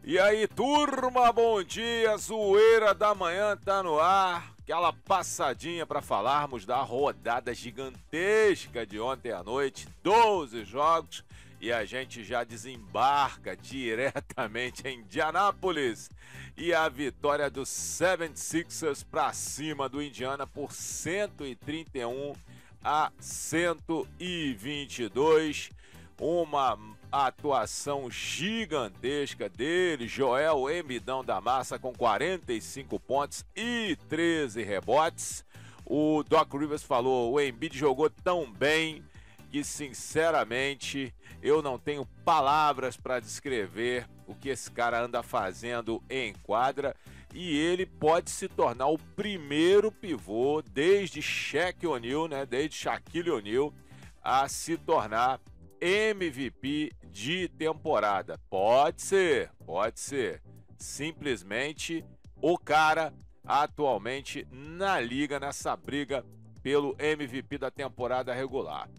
E aí, turma, bom dia, Zoeira da Manhã tá no ar. Aquela passadinha para falarmos da rodada gigantesca de ontem à noite, 12 jogos, e a gente já desembarca diretamente em Indianápolis. E a vitória do 76ers para cima do Indiana por 131-122. Uma atuação gigantesca dele, Joel Embidão da Massa, com 45 pontos e 13 rebotes. O Doc Rivers falou: o Embiid jogou tão bem que, sinceramente, eu não tenho palavras para descrever o que esse cara anda fazendo em quadra. E ele pode se tornar o primeiro pivô desde Shaq O'Neal, né, desde Shaquille O'Neal, a se tornar MVP de temporada. Pode ser. Simplesmente o cara atualmente na liga, nessa briga pelo MVP da temporada regular.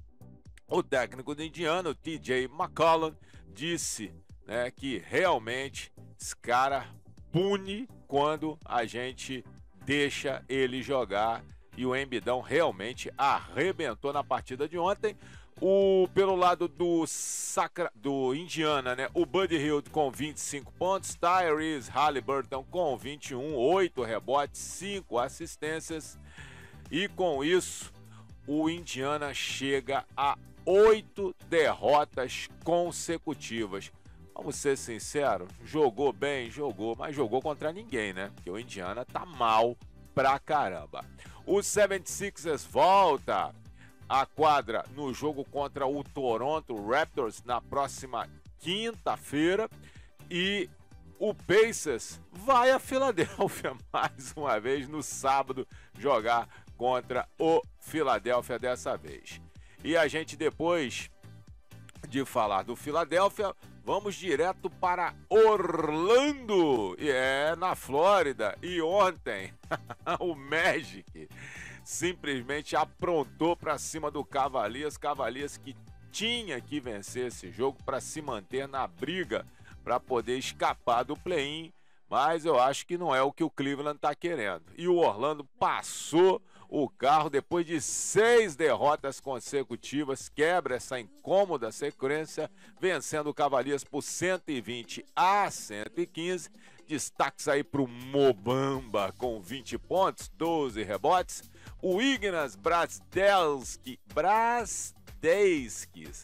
O técnico do Indiana, o TJ McCollum, disse, né, que realmente esse cara pune quando a gente deixa ele jogar, e o Embidão realmente arrebentou na partida de ontem. Pelo lado do Indiana, né, o Buddy Hield com 25 pontos, Tyrese Haliburton com 21, 8 rebotes, 5 assistências, e com isso o Indiana chega a 8 derrotas consecutivas. Vamos ser sinceros, jogou bem, mas jogou contra ninguém, né? Porque o Indiana tá mal pra caramba. O 76ers volta à quadra no jogo contra o Toronto Raptors na próxima quinta-feira, e o Pacers vai a Filadélfia mais uma vez no sábado jogar contra o Filadélfia dessa vez. E a gente, depois de falar do Filadélfia, vamos direto para Orlando, na Flórida. E ontem o Magic simplesmente aprontou para cima do Cavaliers que tinha que vencer esse jogo para se manter na briga, para poder escapar do play-in, mas eu acho que não é o que o Cleveland está querendo. E o Orlando passou o carro depois de 6 derrotas consecutivas, quebra essa incômoda sequência, vencendo o Cavaliers por 120-115. Destaques aí para o Mobamba com 20 pontos, 12 rebotes. O Ignas Brazdeikis,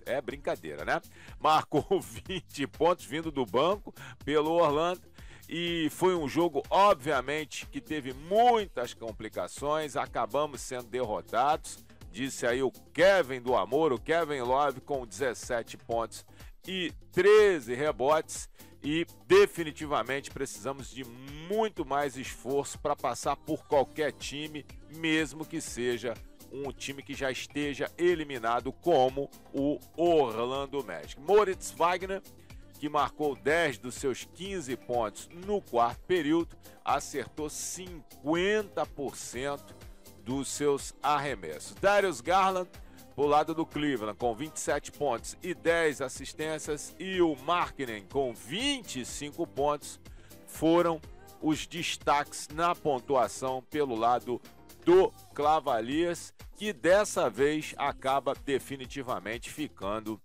é brincadeira, né? Marcou 20 pontos vindo do banco pelo Orlando. E foi um jogo, obviamente, que teve muitas complicações. Acabamos sendo derrotados. Disse aí o Kevin do Amor, o Kevin Love, com 17 pontos e 13 rebotes. E definitivamente precisamos de muito mais esforço para passar por qualquer time, mesmo que seja um time que já esteja eliminado, como o Orlando Magic. Moritz Wagner, que marcou 10 dos seus 15 pontos no quarto período, acertou 50% dos seus arremessos. Darius Garland, pro lado do Cleveland, com 27 pontos e 10 assistências, e o Markkanen com 25 pontos, foram os destaques na pontuação pelo lado do Cavaliers, que dessa vez acaba definitivamente ficando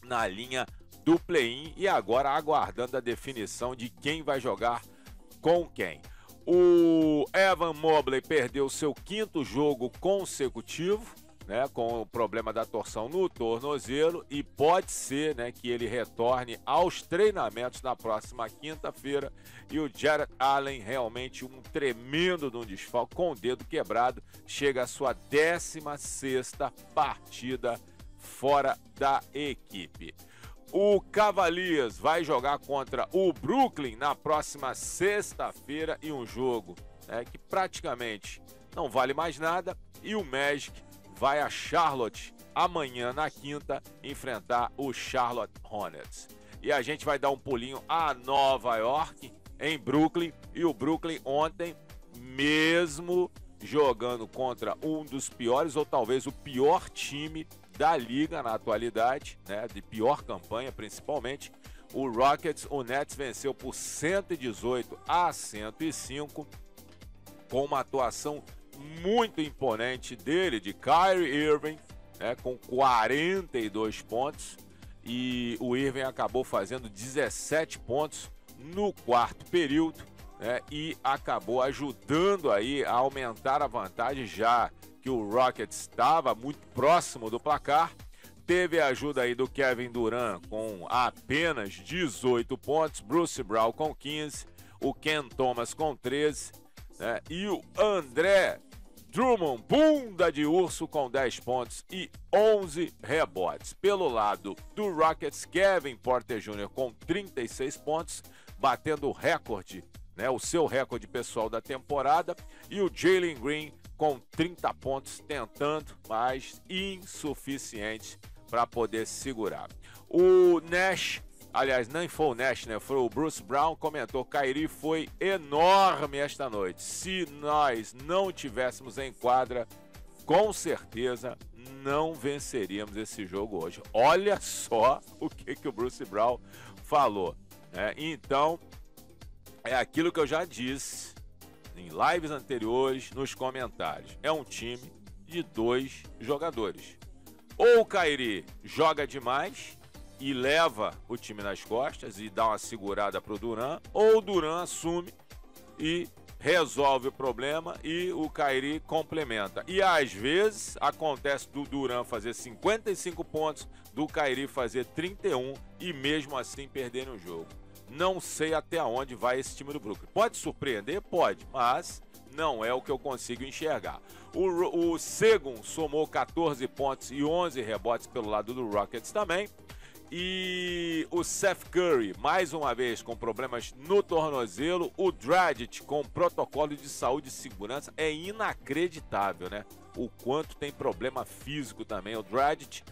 na linha do play-in, e agora aguardando a definição de quem vai jogar com quem. O Evan Mobley perdeu seu 5º jogo consecutivo, né, com o problema da torção no tornozelo, e pode ser, né, que ele retorne aos treinamentos na próxima quinta-feira. E o Jarrett Allen, realmente um tremendo de um desfalque, com o dedo quebrado, chega à sua 16ª partida fora da equipe. O Cavaliers vai jogar contra o Brooklyn na próxima sexta-feira, e um jogo, né, que praticamente não vale mais nada. E o Magic vai a Charlotte amanhã, na quinta, enfrentar o Charlotte Hornets. E a gente vai dar um pulinho a Nova York, em Brooklyn. E o Brooklyn ontem, mesmo jogando contra um dos piores, ou talvez o pior time da liga na atualidade, né, de pior campanha principalmente, o Rockets, o Nets venceu por 118-105, com uma atuação muito imponente dele, de Kyrie Irving, né, com 42 pontos, e o Irving acabou fazendo 17 pontos no quarto período, né, e acabou ajudando aí a aumentar a vantagem, já que o Rockets estava muito próximo do placar. Teve a ajuda aí do Kevin Durant com apenas 18 pontos, Bruce Brown com 15, o Ken Thomas com 13, né, e o André Drummond, bunda de urso, com 10 pontos e 11 rebotes. Pelo lado do Rockets, Kevin Porter Jr. com 36 pontos, batendo o recorde, né, o seu recorde pessoal da temporada, e o Jalen Green com 30 pontos, tentando, mas insuficiente para poder segurar. O Nash, aliás, não foi o Nash, né? Foi o Bruce Brown, comentou: Kyrie foi enorme esta noite. Se nós não tivéssemos em quadra, com certeza não venceríamos esse jogo hoje. Olha só o que o Bruce Brown falou, né? Então, é aquilo que eu já disse em lives anteriores, nos comentários. É um time de 2 jogadores. Ou o Kyrie joga demais e leva o time nas costas e dá uma segurada para o Durant, ou o Durant assume e resolve o problema e o Kyrie complementa. E às vezes acontece do Durant fazer 55 pontos, do Kyrie fazer 31 e mesmo assim perder no jogo. Não sei até onde vai esse time do Brooklyn. Pode surpreender? Pode, mas não é o que eu consigo enxergar. O Sengun somou 14 pontos e 11 rebotes pelo lado do Rockets também. E o Seth Curry, mais uma vez, com problemas no tornozelo. O Dragic com protocolo de saúde e segurança. É inacreditável, né? O quanto tem problema físico também o Dragic.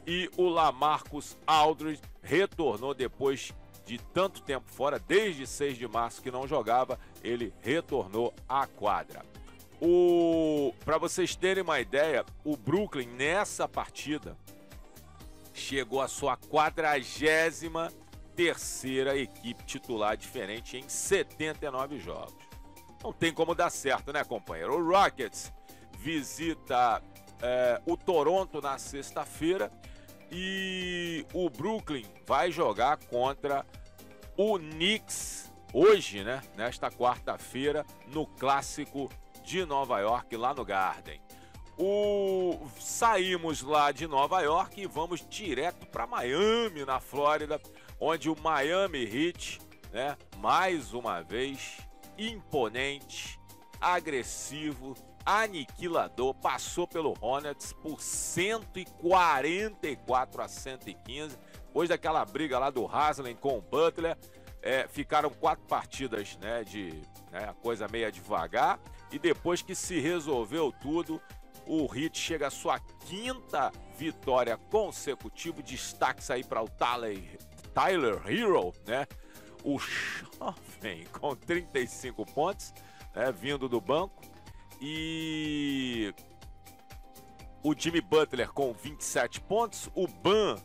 E o LaMarcus Aldridge retornou depois de tanto tempo fora, desde 6 de março que não jogava, ele retornou à quadra. Para vocês terem uma ideia, o Brooklyn nessa partida chegou à sua 43ª equipe titular diferente em 79 jogos. Não tem como dar certo, né, companheiro? O Rockets visita o Toronto na sexta-feira e o Brooklyn vai jogar contra o Knicks hoje, né? Nesta quarta-feira, no Clássico de Nova York, lá no Garden. Saímos lá de Nova York e vamos direto para Miami, na Flórida, onde o Miami Heat, né, mais uma vez, imponente, agressivo, aniquilador, passou pelo Hornets por 144-115. Depois daquela briga lá do Haslem com o Butler, ficaram 4 partidas, né, a coisa meio devagar, e depois que se resolveu tudo, o Heat chega à sua 5ª vitória consecutiva. Destaques aí para o Tyler Hero, né? O jovem com 35 pontos, né, vindo do banco. E o Jimmy Butler com 27 pontos, o Bam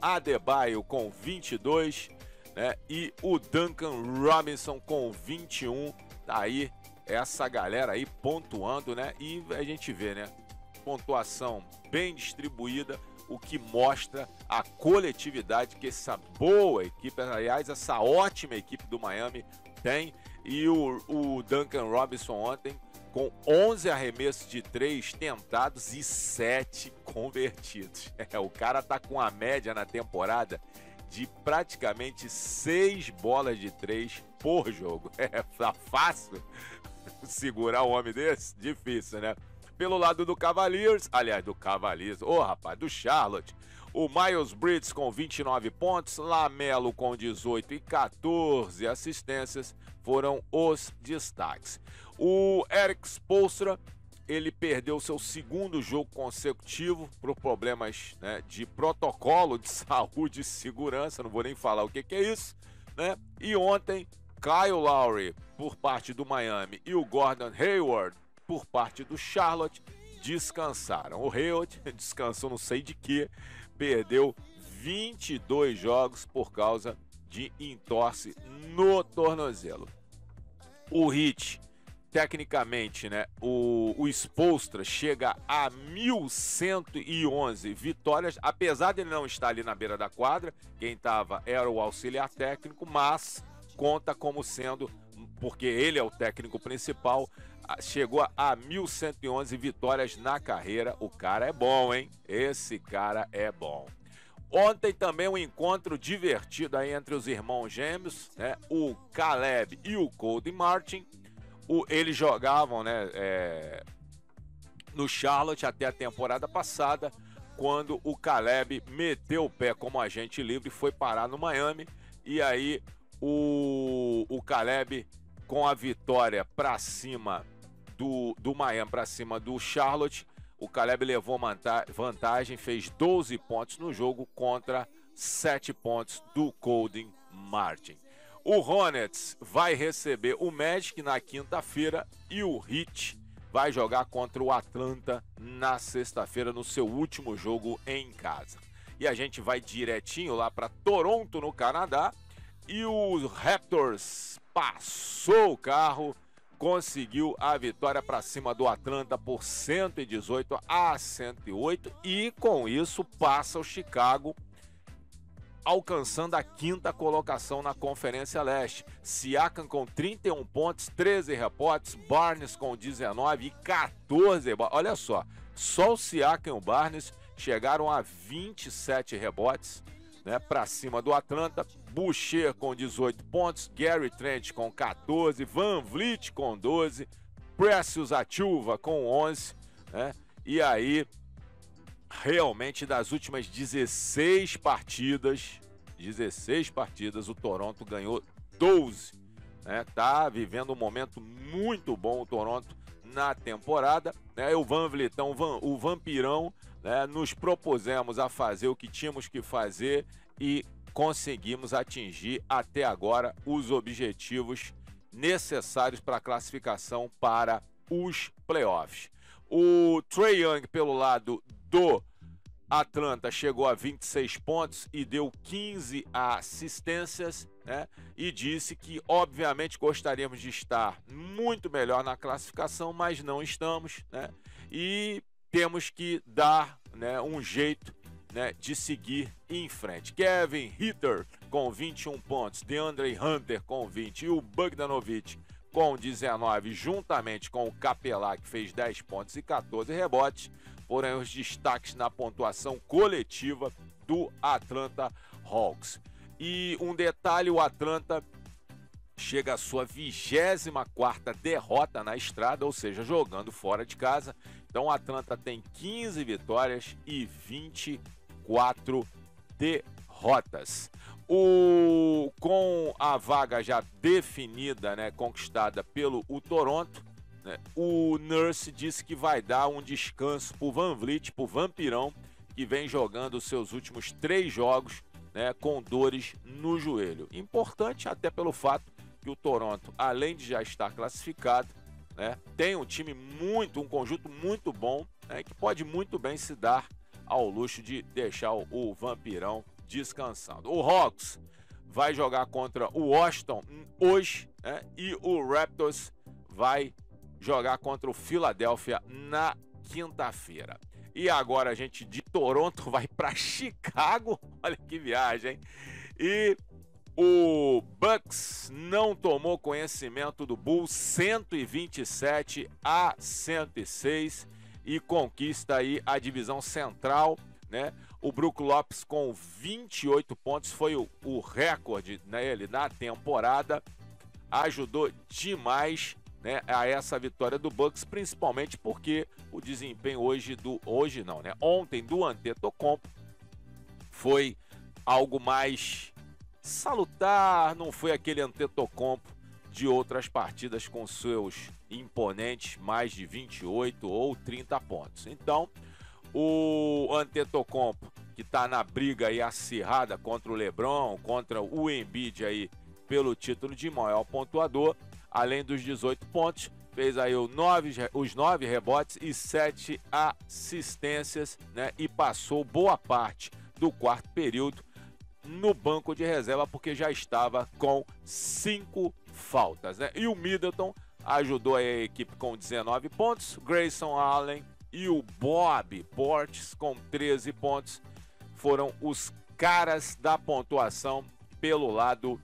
Adebayo com 22, né, e o Duncan Robinson com 21. Tá aí essa galera aí pontuando, né? E a gente vê, né? Pontuação bem distribuída, o que mostra a coletividade que essa boa equipe, aliás, essa ótima equipe do Miami tem. E o Duncan Robinson ontem com 11 arremessos de 3 tentados e 7 convertidos. O cara tá com a média na temporada de praticamente 6 bolas de 3 por jogo. Tá fácil segurar um homem desse? Difícil, né? Pelo lado do Cavaliers, do Charlotte, o Miles Bridges com 29 pontos, LaMelo com 18 e 14 assistências foram os destaques. O Erik Spoelstra, ele perdeu seu 2º jogo consecutivo por problemas, né, de protocolo de saúde e segurança, não vou nem falar o que é isso, né? E ontem, Kyle Lowry, por parte do Miami, e o Gordon Hayward, por parte do Charlotte, descansaram. O Hayward descansou não sei de que, perdeu 22 jogos por causa de entorse no tornozelo. O Heat, tecnicamente, né, o Spoelstra chega a 1.111 vitórias, apesar de ele não estar ali na beira da quadra, quem estava era o auxiliar técnico, mas conta como sendo, porque ele é o técnico principal, chegou a 1.111 vitórias na carreira. O cara é bom, hein? Esse cara é bom. Ontem também um encontro divertido aí entre os irmãos gêmeos, né? O Caleb e o Cody Martin. Eles jogavam, né, no Charlotte até a temporada passada, quando o Caleb meteu o pé como agente livre e foi parar no Miami. E aí o Caleb, com a vitória para cima do Miami, para cima do Charlotte, o Caleb levou vantagem, fez 12 pontos no jogo contra 7 pontos do Cody Martin. O Hornets vai receber o Magic na quinta-feira e o Heat vai jogar contra o Atlanta na sexta-feira, no seu último jogo em casa. E a gente vai direitinho lá para Toronto, no Canadá, e o Raptors passou o carro, conseguiu a vitória para cima do Atlanta por 118-108 e com isso passa o Chicago, alcançando a quinta colocação na Conferência Leste. Siakam com 31 pontos, 13 rebotes, Barnes com 19 e 14. Olha só o Siakam e o Barnes chegaram a 27 rebotes, né, para cima do Atlanta. Boucher com 18 pontos, Gary Trent com 14, Van Vliet com 12, Precious Achiuwa com 11, né? E aí, realmente, das últimas 16 partidas, o Toronto ganhou 12, né? Tá vivendo um momento muito bom o Toronto na temporada, né? O Van Vlietão, o Vampirão, né? Nos propusemos a fazer o que tínhamos que fazer e conseguimos atingir até agora os objetivos necessários para a classificação para os playoffs. O Trae Young, pelo lado do Atlanta, chegou a 26 pontos e deu 15 assistências, né? E disse que, obviamente, gostaríamos de estar muito melhor na classificação, mas não estamos, né? E temos que dar, né, um jeito, né, de seguir em frente. Kevin Huerter com 21 pontos, DeAndre Hunter com 20 e o Bogdanovic com 19, juntamente com o Capela, que fez 10 pontos e 14 rebotes, foram os destaques na pontuação coletiva do Atlanta Hawks. E um detalhe, o Atlanta chega à sua 24ª derrota na estrada, ou seja, jogando fora de casa. Então o Atlanta tem 15 vitórias e 24 derrotas. Com a vaga já definida, né, conquistada pelo Toronto, né, o Nurse disse que vai dar um descanso para o Van Vliet, para o Vampirão, que vem jogando os seus últimos 3 jogos, né, com dores no joelho. Importante até pelo fato que o Toronto, além de já estar classificado, né, tem um conjunto muito bom, né, que pode muito bem se dar ao luxo de deixar o Vampirão descansando. O Hawks vai jogar contra o Washington hoje, né, e o Raptors vai jogar contra o Philadelphia na quinta-feira. E agora a gente de Toronto vai para Chicago. Olha que viagem, hein? E o Bucks não tomou conhecimento do Bulls, 127-106, e conquista aí a divisão central, né? O Brook Lopes com 28 pontos foi o recorde, né, ele na temporada, ajudou demais, né, a essa vitória do Bucks, principalmente porque o desempenho ontem do Antetokounmpo foi algo mais salutar, não foi aquele Antetokounmpo de outras partidas com seus imponentes mais de 28 ou 30 pontos. Então, o Antetokounmpo, que está na briga aí acirrada contra o LeBron, contra o Embiid aí pelo título de maior pontuador, além dos 18 pontos, fez aí os 9 rebotes e 7 assistências, né? E passou boa parte do quarto período no banco de reserva, porque já estava com 5 faltas, né? E o Middleton ajudou a equipe com 19 pontos, Grayson Allen e o Bob Portis com 13 pontos foram os caras da pontuação pelo lado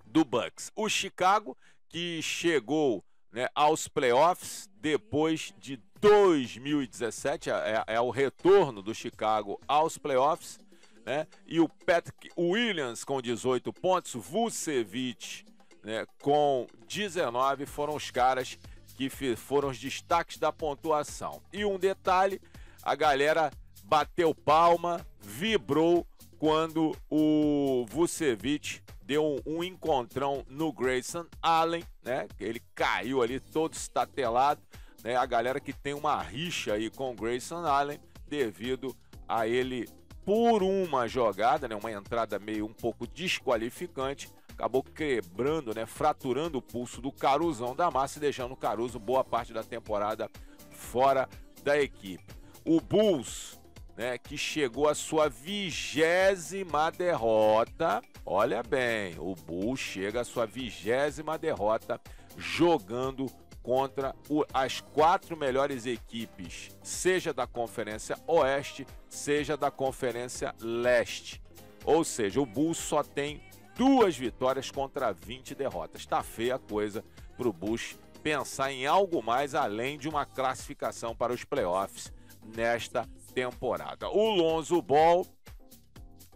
do Bucks. O Chicago, que chegou, né, aos playoffs depois de 2017, é o retorno do Chicago aos playoffs, né? E o Patrick Williams com 18 pontos, Vucevic, né, com 19, foram os caras que foram os destaques da pontuação. E um detalhe, a galera bateu palma, vibrou quando o Vucevic deu um encontrão no Grayson Allen, né? Ele caiu ali todo estatelado, né? A galera que tem uma rixa aí com o Grayson Allen devido a ele, por uma jogada, né, uma entrada meio um pouco desqualificante, acabou quebrando, né, fraturando o pulso do Caruzão da Massa e deixando o Caruso boa parte da temporada fora da equipe. O Bulls, né, que chegou à sua 20ª derrota, olha bem, o Bulls chega à sua 20ª derrota jogando contra as 4 melhores equipes, seja da Conferência Oeste, seja da Conferência Leste. Ou seja, o Bulls só tem 2 vitórias contra 20 derrotas. Tá feia a coisa para o Bulls pensar em algo mais além de uma classificação para os playoffs nesta temporada. O Lonzo Ball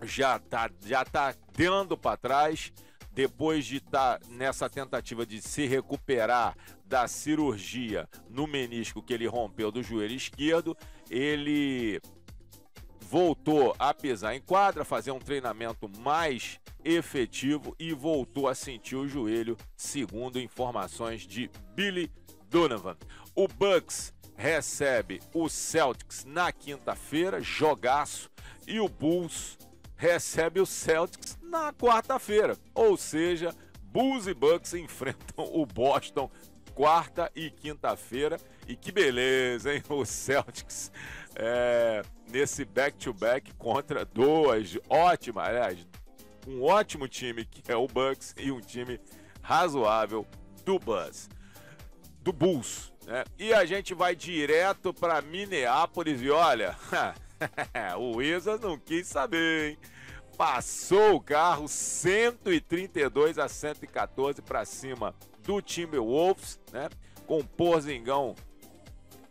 já tá dando para trás, depois de estar nessa tentativa de se recuperar da cirurgia no menisco que ele rompeu do joelho esquerdo. Ele voltou a pisar em quadra, fazer um treinamento mais efetivo e voltou a sentir o joelho, segundo informações de Billy Donovan. O Bucks recebe o Celtics na quinta-feira, jogaço, e o Bulls recebe o Celtics na quarta-feira. Ou seja, Bulls e Bucks enfrentam o Boston quarta e quinta-feira. E que beleza, hein? O Celtics nesse back-to-back contra um ótimo time que é o Bucks e um time razoável do Bulls, né? E a gente vai direto para Minneapolis e olha, o Wizards não quis saber, hein? Passou o carro 132-114 para cima do Timberwolves, né? Com Porzingão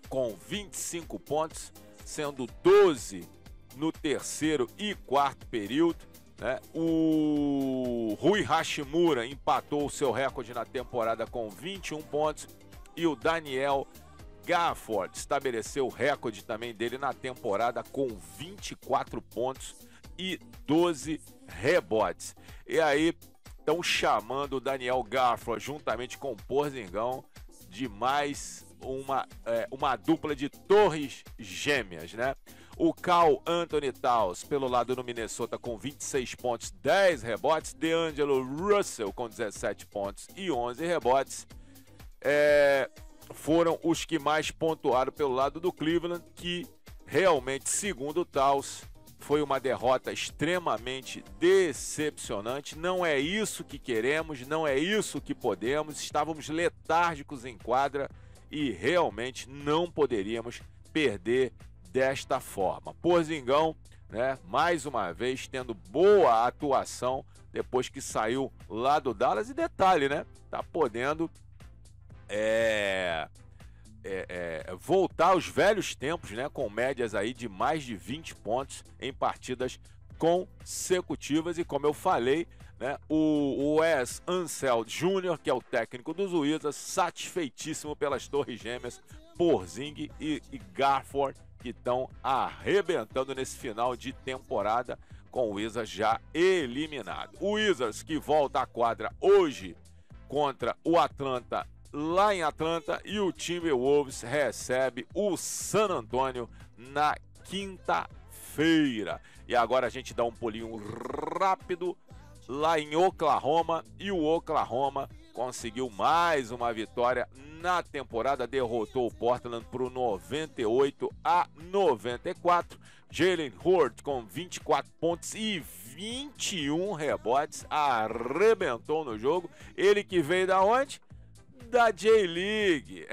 com 25 pontos, sendo 12 no terceiro e quarto período, né? O Rui Hashimura empatou o seu recorde na temporada com 21 pontos e o Daniel Gafford estabeleceu o recorde também dele na temporada com 24 pontos e 12 rebotes. E aí estão chamando o Daniel Gafford juntamente com o Porzingão de mais uma dupla de torres gêmeas, né? O Karl Anthony Towns pelo lado do Minnesota com 26 pontos, 10 rebotes. DeAngelo Russell com 17 pontos e 11 rebotes. Foram os que mais pontuaram pelo lado do Cleveland, que realmente, segundo o Towns, foi uma derrota extremamente decepcionante. Não é isso que queremos, não é isso que podemos. Estávamos letárgicos em quadra e realmente não poderíamos perder desta forma. Porzingão, né, mais uma vez tendo boa atuação depois que saiu lá do Dallas. E detalhe, né, tá podendo voltar aos velhos tempos, né, com médias aí de mais de 20 pontos em partidas consecutivas. E como eu falei, né, o Wes Unseld Jr., que é o técnico dos Wizards, satisfeitíssimo pelas torres gêmeas Porzingis e Gafford, que estão arrebentando nesse final de temporada, com o Wizards já eliminado. O Wizards que volta à quadra hoje contra o Atlanta, lá em Atlanta, e o Timberwolves recebe o San Antonio na quinta-feira. E agora a gente dá um pulinho rápido lá em Oklahoma, e o Oklahoma conseguiu mais uma vitória na temporada derrotou o Portland por 98-94. Jalen Hurts com 24 pontos e 21 rebotes, arrebentou no jogo. Ele que veio da onde? Da J-League.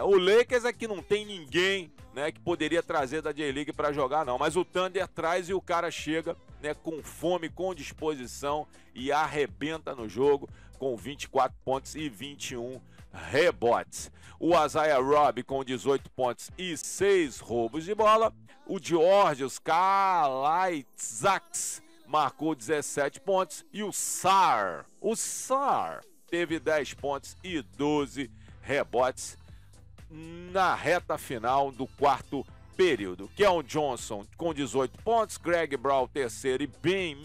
O Lakers aqui não tem ninguém, né, que poderia trazer da J-League para jogar não, mas o Thunder traz e o cara chega, né, com fome, com disposição e arrebenta no jogo com 24 pontos e 21 rebotes. O Isaiah Roby com 18 pontos e 6 roubos de bola. O Georgios Kalaitzakis marcou 17 pontos e o Sar teve 10 pontos e 12 rebotes na reta final do quarto período. Keon Johnson com 18 pontos, Greg Brown terceiro e Ben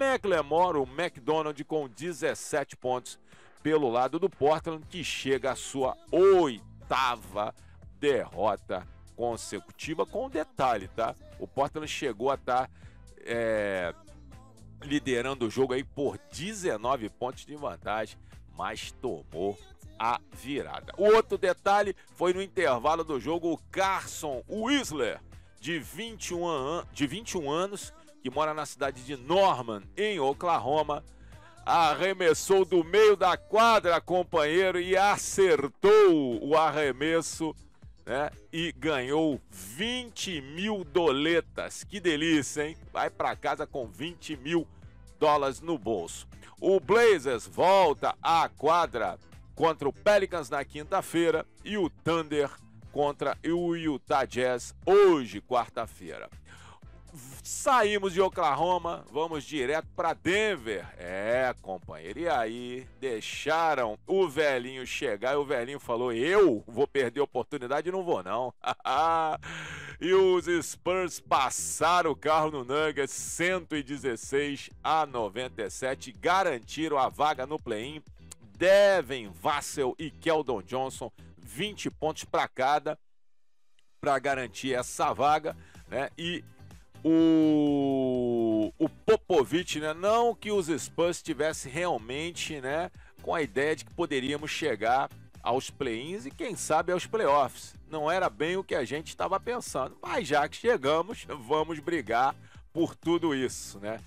McLemore, o McDonald com 17 pontos pelo lado do Portland, que chega à sua 8ª derrota consecutiva. Com um detalhe, tá? O Portland chegou a estar liderando o jogo aí por 19 pontos de vantagem, mas tomou a virada. O outro detalhe foi no intervalo do jogo, o Carson Whistler, de 21 anos, que mora na cidade de Norman, em Oklahoma, arremessou do meio da quadra, companheiro, e acertou o arremesso, né, e ganhou 20 mil doletas. Que delícia, hein? Vai para casa com 20 mil dólares no bolso. O Blazers volta à quadra contra o Pelicans na quinta-feira e o Thunder contra o Utah Jazz hoje, quarta-feira. Saímos de Oklahoma, vamos direto para Denver. Companheiro, e aí deixaram o velhinho chegar e o velhinho falou: eu vou perder a oportunidade? Não vou não. E os Spurs passaram o carro no Nuggets 116-97, garantiram a vaga no play-in. Devin Vassell e Keldon Johnson, 20 pontos para cada, para garantir essa vaga, né? E o Popovich, né? Não que os Spurs estivessem realmente, né, com a ideia de que poderíamos chegar aos play-ins e quem sabe aos playoffs. Não era bem o que a gente estava pensando, mas já que chegamos, vamos brigar por tudo isso, né?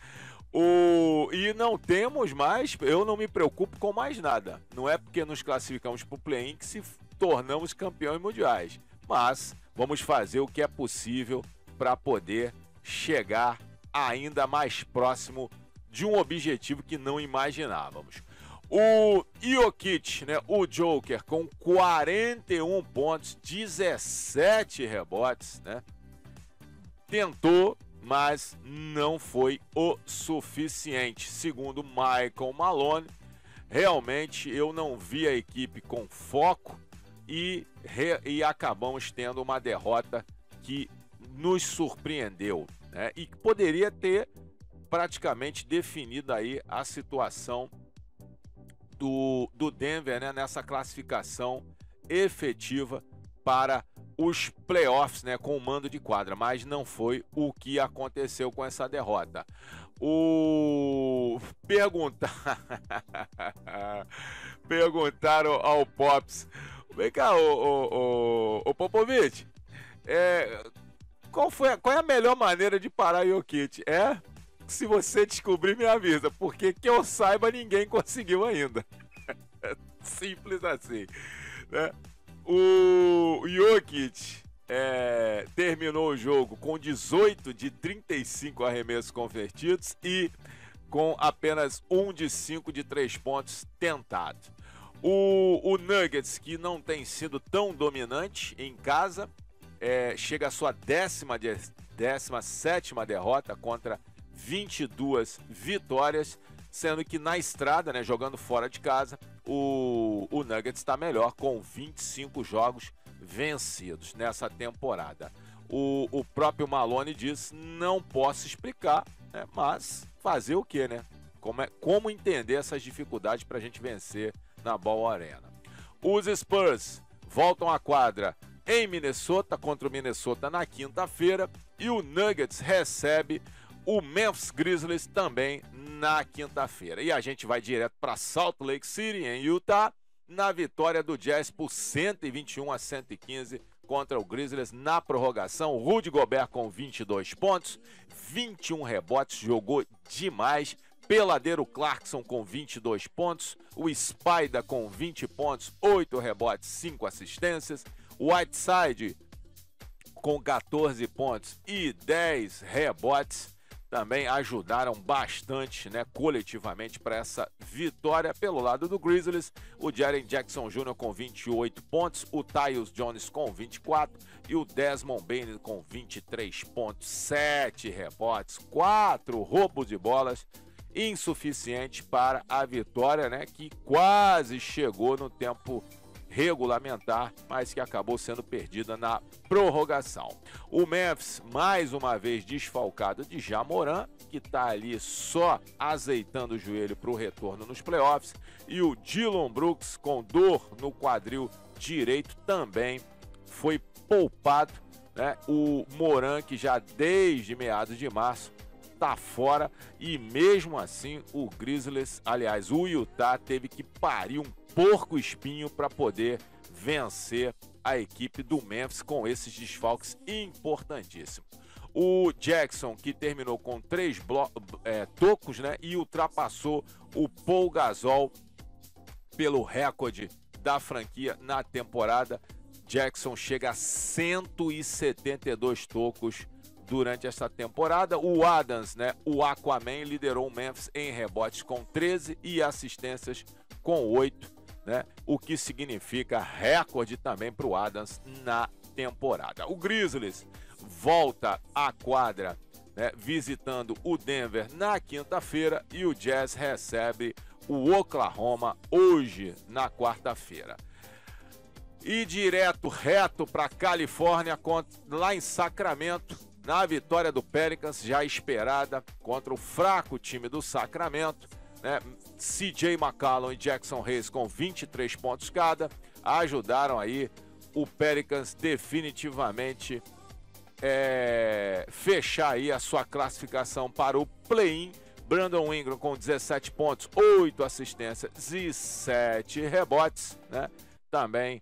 E não temos mais, eu não me preocupo com mais nada. Não é porque nos classificamos para o play-in que se tornamos campeões mundiais, mas vamos fazer o que é possível para poder chegar ainda mais próximo de um objetivo que não imaginávamos. O Jokic, né, o Joker, com 41 pontos, 17 rebotes, né, tentou, mas não foi o suficiente. Segundo Michael Malone, realmente eu não vi a equipe com foco e acabamos tendo uma derrota que nos surpreendeu, né? E que poderia ter praticamente definido aí a situação do Denver, né, nessa classificação efetiva para os playoffs, né, com o mando de quadra, mas não foi o que aconteceu com essa derrota. Perguntaram ao Pops: vem cá, o Popovich, qual é a melhor maneira de parar o Jokic? Se você descobrir, me avisa, porque que eu saiba, ninguém conseguiu ainda. Simples assim, né? O Jokic terminou o jogo com 18 de 35 arremessos convertidos e com apenas 1 de 5 de 3 pontos tentados. O Nuggets, que não tem sido tão dominante em casa, chega à sua 17ª derrota contra 22 vitórias, sendo que na estrada, né, jogando fora de casa, o Nuggets está melhor, com 25 jogos vencidos nessa temporada. O próprio Malone diz: não posso explicar, né, mas fazer o que, né? Como entender essas dificuldades para a gente vencer na Ball Arena. Os Spurs voltam à quadra em Minnesota, contra o Minnesota na quinta-feira, e o Nuggets recebe o Memphis Grizzlies também na quinta-feira. E a gente vai direto para Salt Lake City, em Utah, na vitória do Jazz por 121-115 contra o Grizzlies na prorrogação. Rudy Gobert com 22 pontos, 21 rebotes, jogou demais. Peladeiro Clarkson com 22 pontos, o Spider com 20 pontos, 8 rebotes, 5 assistências, Whiteside com 14 pontos e 10 rebotes também ajudaram bastante, né, coletivamente para essa vitória. Pelo lado do Grizzlies, o Jaren Jackson Jr. com 28 pontos, o Tyus Jones com 24 e o Desmond Bane com 23 pontos, 7 rebotes, 4 roubos de bolas, insuficiente para a vitória, né, que quase chegou no tempo regulamentar, mas que acabou sendo perdida na prorrogação. O Memphis, mais uma vez desfalcado de Ja Morant, que está ali só azeitando o joelho para o retorno nos playoffs, e o Dillon Brooks, com dor no quadril direito, também foi poupado, né? O Morant, que já desde meados de março está fora, e mesmo assim o Grizzlies, aliás, o Utah teve que parir um porco espinho para poder vencer a equipe do Memphis com esses desfalques importantíssimos. O Jackson, que terminou com 3 tocos, né, e ultrapassou o Paul Gasol pelo recorde da franquia na temporada. Jackson chega a 172 tocos durante essa temporada. O Adams, né, o Aquaman, liderou o Memphis em rebotes com 13 e assistências com 8, né, o que significa recorde também para o Adams na temporada. O Grizzlies volta à quadra, né, visitando o Denver na quinta-feira, e o Jazz recebe o Oklahoma hoje na quarta-feira. E reto para Califórnia, lá em Sacramento, na vitória do Pelicans, já esperada, contra o fraco time do Sacramento, né? CJ McCollum e Jackson Hayes com 23 pontos cada ajudaram aí o Pelicans definitivamente fechar aí a sua classificação para o play-in. Brandon Ingram com 17 pontos, 8 assistências e 7 rebotes, né? Também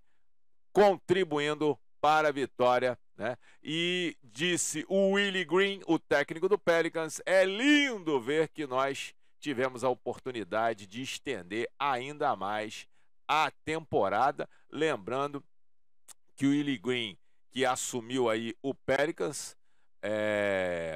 contribuindo para a vitória, né? E disse o Willie Green, o técnico do Pelicans: é lindo ver que nós tivemos a oportunidade de estender ainda mais a temporada. Lembrando que o Willie Green, que assumiu aí o Pelicans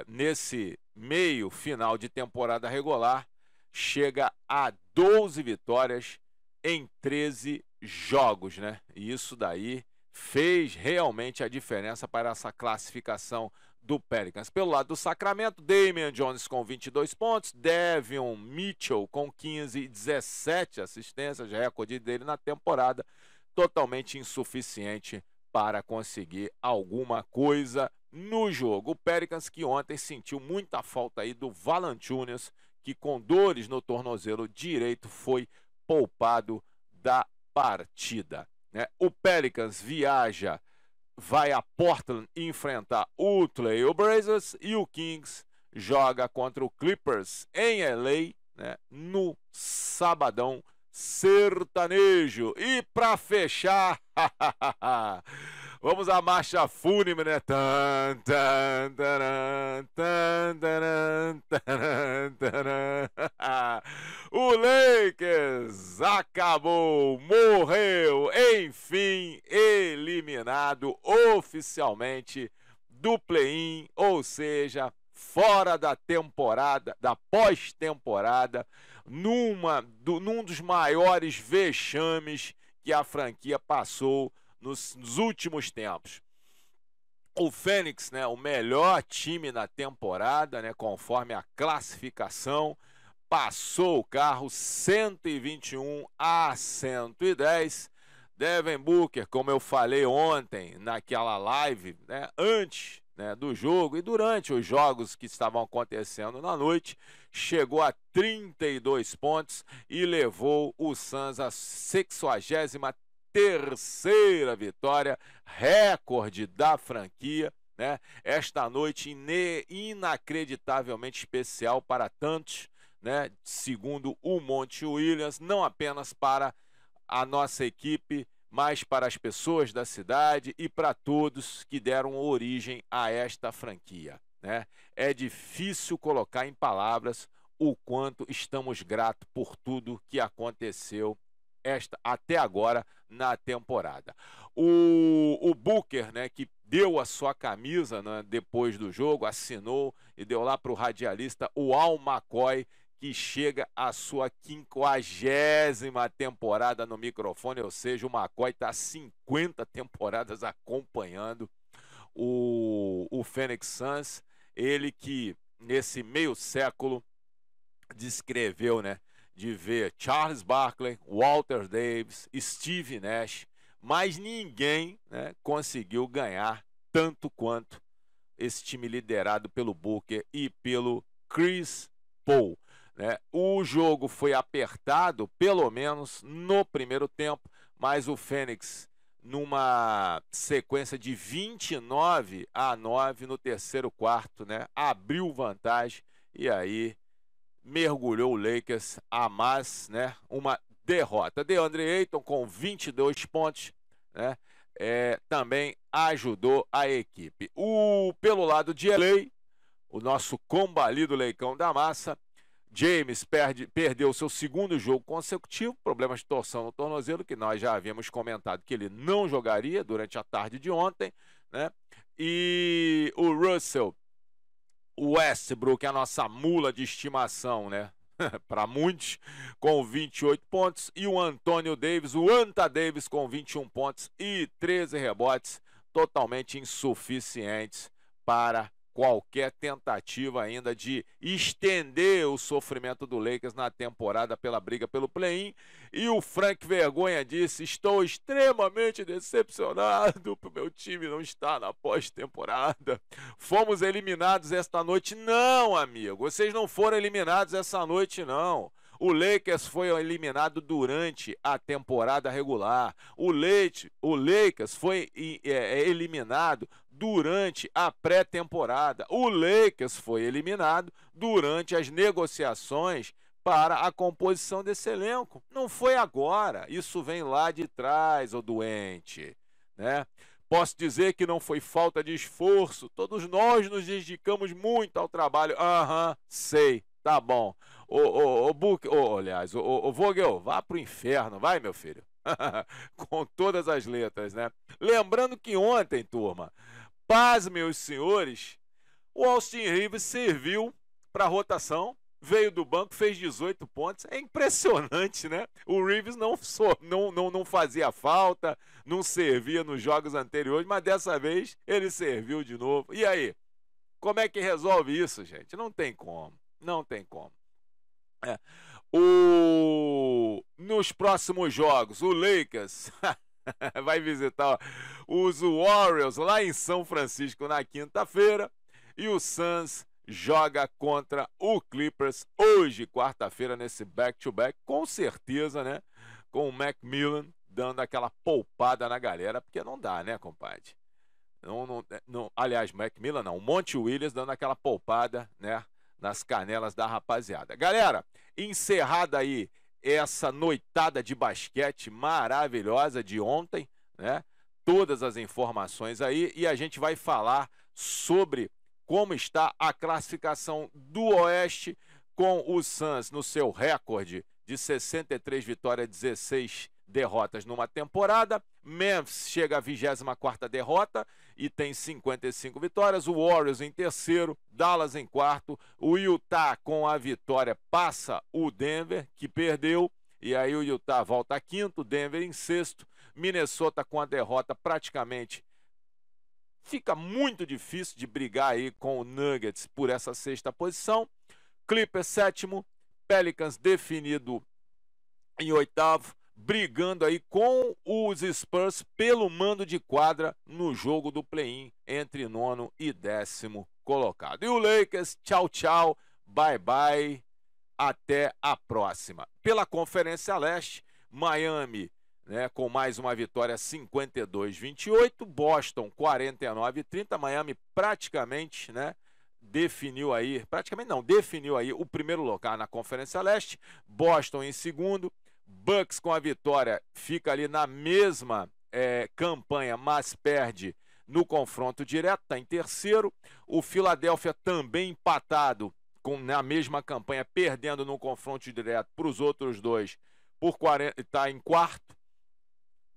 nesse meio final de temporada regular, chega a 12 vitórias em 13 jogos, né? E isso daí fez realmente a diferença para essa classificação do Pelicans. Pelo lado do Sacramento, Damian Jones com 22 pontos, Devion Mitchell com 15 e 17 assistências, recorde dele na temporada, totalmente insuficiente para conseguir alguma coisa no jogo. O Pelicans, que ontem sentiu muita falta aí do Valanciunas, que com dores no tornozelo direito foi poupado da partida, né? O Pelicans vai a Portland enfrentar o Trail Blazers, e o Kings joga contra o Clippers em LA, né, no sabadão sertanejo. E para fechar, vamos à marcha fúnebre, né? O Lakers acabou, morreu, enfim, eliminado oficialmente do play-in, ou seja, fora da temporada, da pós-temporada, num dos maiores vexames que a franquia passou nos últimos tempos. O Phoenix, né, o melhor time na temporada, né, conforme a classificação, passou o carro 121-110. Devin Booker, como eu falei ontem naquela live, né, antes, né, do jogo e durante os jogos que estavam acontecendo na noite, chegou a 32 pontos e levou o Suns à 63ª vitória, recorde da franquia, né? Esta noite inacreditavelmente especial para tantos, né? Segundo o Monty Williams, não apenas para a nossa equipe, mas para as pessoas da cidade e para todos que deram origem a esta franquia, né? É difícil colocar em palavras o quanto estamos gratos por tudo que aconteceu até agora na temporada. O Booker, né, que deu a sua camisa, né, depois do jogo, assinou e deu lá para o radialista, o Al McCoy, que chega à sua 50ª temporada no microfone, ou seja, o McCoy está 50 temporadas acompanhando o Phoenix Suns, ele que nesse meio século descreveu, né, de ver Charles Barkley, Walter Davis, Steve Nash, mas ninguém, né, conseguiu ganhar tanto quanto esse time liderado pelo Booker e pelo Chris Paul, né? O jogo foi apertado, pelo menos no primeiro tempo, mas o Phoenix, numa sequência de 29-9 no terceiro quarto, né, abriu vantagem e aí mergulhou o Lakers a mais, né, uma derrota. DeAndre Ayton com 22 pontos, né, também ajudou a equipe. Pelo lado de LA, o nosso combalido Leicão da Massa, James perdeu seu segundo jogo consecutivo, problemas de torção no tornozelo, que nós já havíamos comentado que ele não jogaria durante a tarde de ontem, né? E o Russell Westbrook, a nossa mula de estimação, né? Para muitos, com 28 pontos, e o Anthony Davis, o Anta Davis, com 21 pontos e 13 rebotes, totalmente insuficientes para qualquer tentativa ainda de estender o sofrimento do Lakers na temporada pela briga pelo play-in. E o Frank Vergonha disse: estou extremamente decepcionado por meu time não estar na pós-temporada. Fomos eliminados esta noite. Não, amigo, vocês não foram eliminados essa noite, não. O Lakers foi eliminado durante a temporada regular. O Lakers foi eliminado durante a pré-temporada. O Lakers foi eliminado durante as negociações para a composição desse elenco. Não foi agora. Isso vem lá de trás, ô doente, né? Posso dizer que não foi falta de esforço. Todos nós nos dedicamos muito ao trabalho. Aham, sei. Tá bom. Aliás, o Vogel, vá pro inferno, vai, meu filho. Com todas as letras, né? Lembrando que ontem, turma, pasmem os senhores, o Austin Rivers serviu para rotação, veio do banco, fez 18 pontos. É impressionante, né? O Rivers não fazia falta, não servia nos jogos anteriores, mas dessa vez ele serviu de novo. E aí? Como é que resolve isso, gente? Não tem como. Não tem como. Nos próximos jogos, o Lakers vai visitar os Warriors lá em São Francisco na quinta-feira e o Suns joga contra o Clippers hoje, quarta-feira, nesse back-to-back, com certeza, né? Com o Macmillan dando aquela poupada na galera, porque não dá, né, compadre? Aliás, Macmillan não, o Monty Williams dando aquela poupada, né, nas canelas da rapaziada. Galera, encerrada aí essa noitada de basquete maravilhosa de ontem, né? Todas as informações aí, e a gente vai falar sobre como está a classificação do Oeste, com o Suns no seu recorde de 63 vitórias, 16 derrotas numa temporada. Memphis chega à 24ª derrota e tem 55 vitórias. O Warriors em terceiro, Dallas em quarto. O Utah, com a vitória, passa o Denver, que perdeu. E aí o Utah volta a quinto, Denver em sexto. Minnesota, com a derrota, praticamente fica muito difícil de brigar aí com o Nuggets por essa sexta posição. Clippers sétimo, Pelicans definido em oitavo, brigando aí com os Spurs pelo mando de quadra no jogo do play-in entre nono e 10º colocado. E o Lakers, tchau, tchau, bye, bye, até a próxima. Pela Conferência Leste, Miami, né, com mais uma vitória 52-28, Boston 49-30, Miami praticamente, né, definiu aí o primeiro lugar na Conferência Leste, Boston em segundo, Bucks com a vitória fica ali na mesma campanha, mas perde no confronto direto, está em terceiro. O Philadelphia também empatado na mesma campanha, perdendo no confronto direto para os outros dois, está em quarto.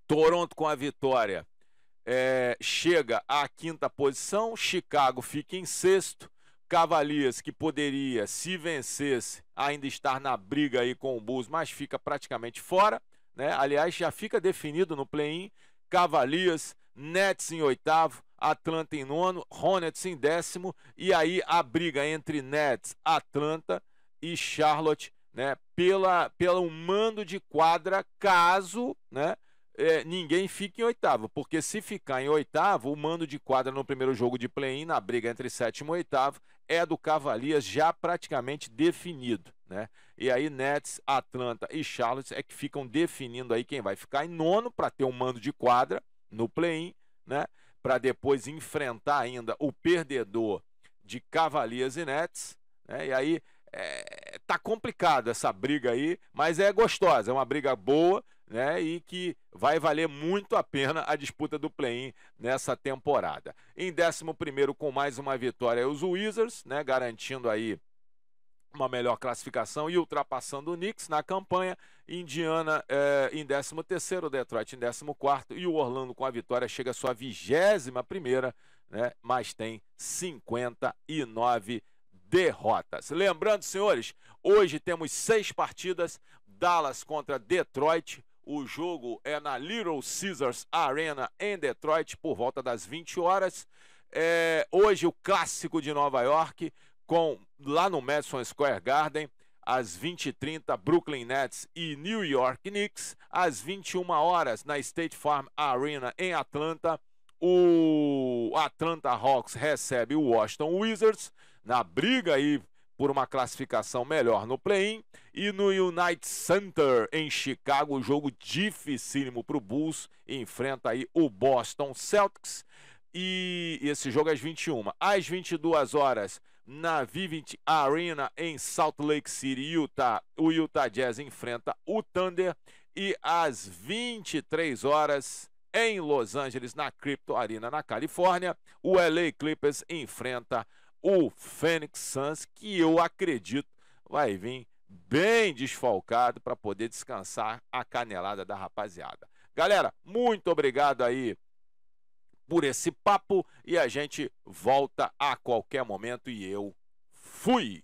Toronto com a vitória chega à quinta posição. Chicago fica em sexto. Cavaliers, que poderia, se vencesse, ainda estar na briga aí com o Bulls, mas fica praticamente fora, né? Aliás, já fica definido no play-in. Cavaliers, Nets em oitavo, Atlanta em nono, Hornets em décimo, e aí a briga entre Nets, Atlanta e Charlotte, né? Pelo mando de quadra, caso, né, ninguém fique em oitavo, porque se ficar em oitavo, o mando de quadra no primeiro jogo de play-in, na briga entre sétimo e oitavo, é do Cavaliers já praticamente definido, né? E aí Nets, Atlanta e Charlotte é que ficam definindo aí quem vai ficar em nono para ter um mando de quadra no play-in, né? Para depois enfrentar ainda o perdedor de Cavaliers e Nets, né? E aí tá complicado essa briga aí, mas é gostosa, é uma briga boa, né, e que vai valer muito a pena a disputa do play-in nessa temporada. Em 11º, com mais uma vitória, os Wizards, né, garantindo aí uma melhor classificação e ultrapassando o Knicks na campanha. Indiana em 13º, Detroit em 14º, e o Orlando com a vitória chega à sua 21ª, né, mas tem 59 derrotas. Lembrando, senhores, hoje temos 6 partidas. Dallas contra Detroit. O jogo é na Little Caesars Arena em Detroit por volta das 20 horas. Hoje o clássico de Nova York, lá no Madison Square Garden, às 20h30, Brooklyn Nets e New York Knicks. Às 21 horas, na State Farm Arena em Atlanta, o Atlanta Hawks recebe o Washington Wizards na briga aí por uma classificação melhor no play-in. E no United Center, em Chicago, jogo dificílimo para o Bulls, enfrenta aí o Boston Celtics. E esse jogo às 21. Às 22 horas, na Vivint Arena, em Salt Lake City, Utah, o Utah Jazz enfrenta o Thunder. E às 23 horas, em Los Angeles, na Crypto Arena, na Califórnia, o LA Clippers enfrenta o Phoenix Suns, que eu acredito vai vir bem desfalcado para poder descansar a canelada da rapaziada. Galera, muito obrigado aí por esse papo e a gente volta a qualquer momento e eu fui!